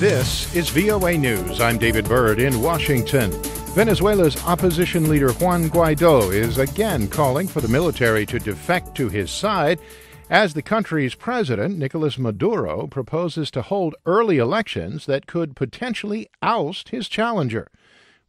This is VOA News. I'm David Byrd in Washington. Venezuela's opposition leader Juan Guaidó is again calling for the military to defect to his side as the country's president, Nicholás Maduro, proposes to hold early elections that could potentially oust his challenger.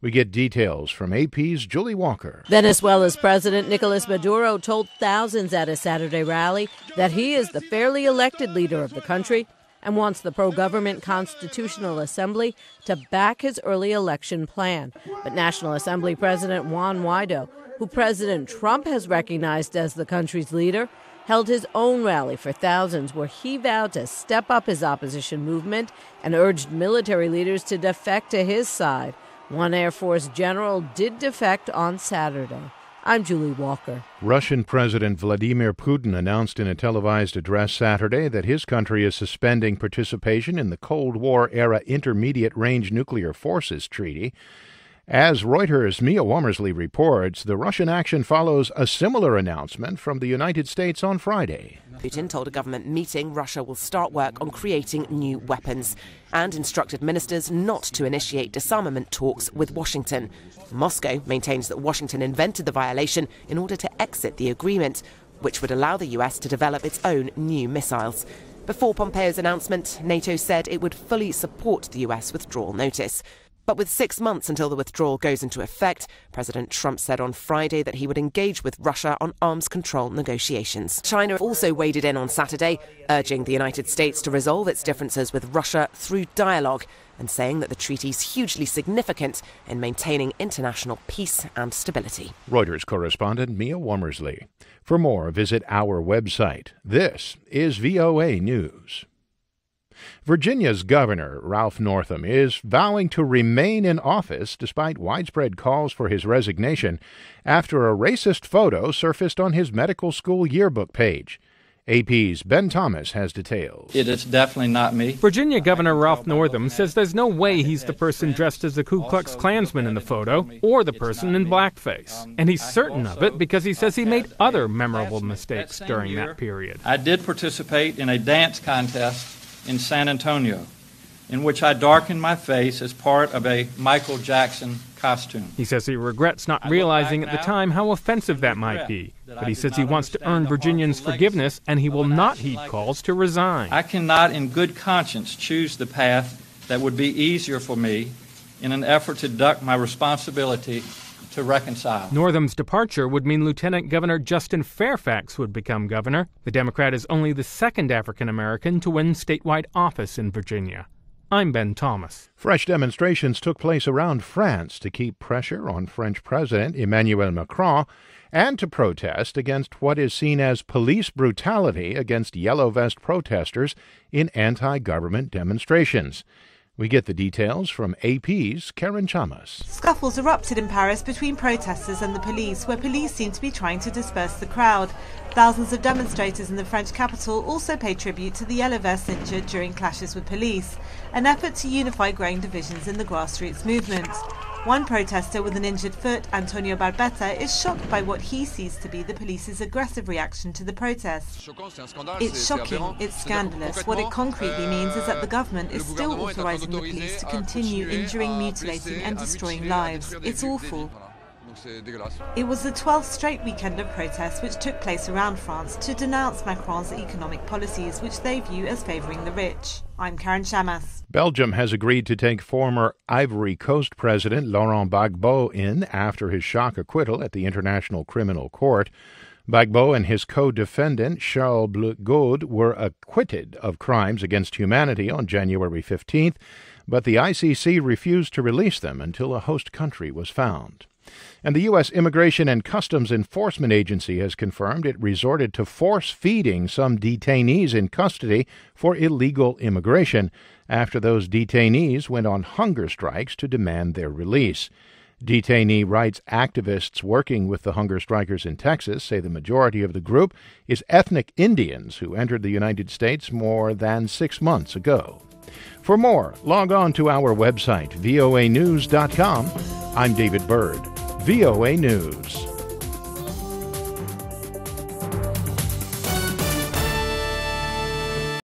We get details from AP's Julie Walker. Venezuela's President Nicholás Maduro told thousands at a Saturday rally that he is the fairly elected leader of the country and wants the pro-government Constitutional Assembly to back his early election plan. But National Assembly President Juan Guaidó, who President Trump has recognized as the country's leader, held his own rally for thousands where he vowed to step up his opposition movement and urged military leaders to defect to his side. One Air Force general did defect on Saturday. I'm Julie Walker. Russian President Vladimir Putin announced in a televised address Saturday that his country is suspending participation in the Cold War-era Intermediate-Range Nuclear Forces Treaty. As Reuters' Mia Womersley reports, the Russian action follows a similar announcement from the United States on Friday. Putin told a government meeting Russia will start work on creating new weapons and instructed ministers not to initiate disarmament talks with Washington. Moscow maintains that Washington invented the violation in order to exit the agreement, which would allow the US to develop its own new missiles. Before Pompeo's announcement, NATO said it would fully support the US withdrawal notice. But with 6 months until the withdrawal goes into effect, President Trump said on Friday that he would engage with Russia on arms control negotiations. China also waded in on Saturday, urging the United States to resolve its differences with Russia through dialogue and saying that the treaty's hugely significant in maintaining international peace and stability. Reuters correspondent Mia Womersley. For more, visit our website. This is VOA News. Virginia's Governor Ralph Northam is vowing to remain in office despite widespread calls for his resignation after a racist photo surfaced on his medical school yearbook page. AP's Ben Thomas has details. It is definitely not me. Virginia Governor Ralph Northam says there's no way he's the person dressed as a Ku Klux Klansman in the photo or the person in blackface. And he's certain of it because he says he made other memorable mistakes during that period. I did participate in a dance contest in San Antonio, in which I darkened my face as part of a Michael Jackson costume. He says he regrets not realizing at the time how offensive that might be. But he says he wants to earn Virginians' forgiveness, and he will not heed calls to resign. I cannot in good conscience choose the path that would be easier for me in an effort to duck my responsibility to reconcile. Northam's departure would mean Lieutenant Governor Justin Fairfax would become governor. The Democrat is only the second African-American to win statewide office in Virginia. I'm Ben Thomas. Fresh demonstrations took place around France to keep pressure on French President Emmanuel Macron and to protest against what is seen as police brutality against Yellow Vest protesters in anti-government demonstrations. We get the details from AP's Karen Chamas. Scuffles erupted in Paris between protesters and the police, where police seem to be trying to disperse the crowd. Thousands of demonstrators in the French capital also paid tribute to the Yellow Vests injured during clashes with police, an effort to unify growing divisions in the grassroots movement. One protester with an injured foot, Antonio Barbetta, is shocked by what he sees to be the police's aggressive reaction to the protests. It's shocking, it's scandalous. What it concretely means is that the government is still authorising the police to continue injuring, mutilating and destroying lives. It's awful. It was the 12th straight weekend of protests which took place around France to denounce Macron's economic policies, which they view as favouring the rich. I'm Karen Chamas. Belgium has agreed to take former Ivory Coast President Laurent Gbagbo in after his shock acquittal at the International Criminal Court. Gbagbo and his co-defendant Charles Blegoud were acquitted of crimes against humanity on January 15th, but the ICC refused to release them until a host country was found. And the U.S. Immigration and Customs Enforcement Agency has confirmed it resorted to force-feeding some detainees in custody for illegal immigration after those detainees went on hunger strikes to demand their release. Detainee rights activists working with the hunger strikers in Texas say the majority of the group is ethnic Indians who entered the United States more than 6 months ago. For more, log on to our website, voanews.com. I'm David Byrd, VOA News.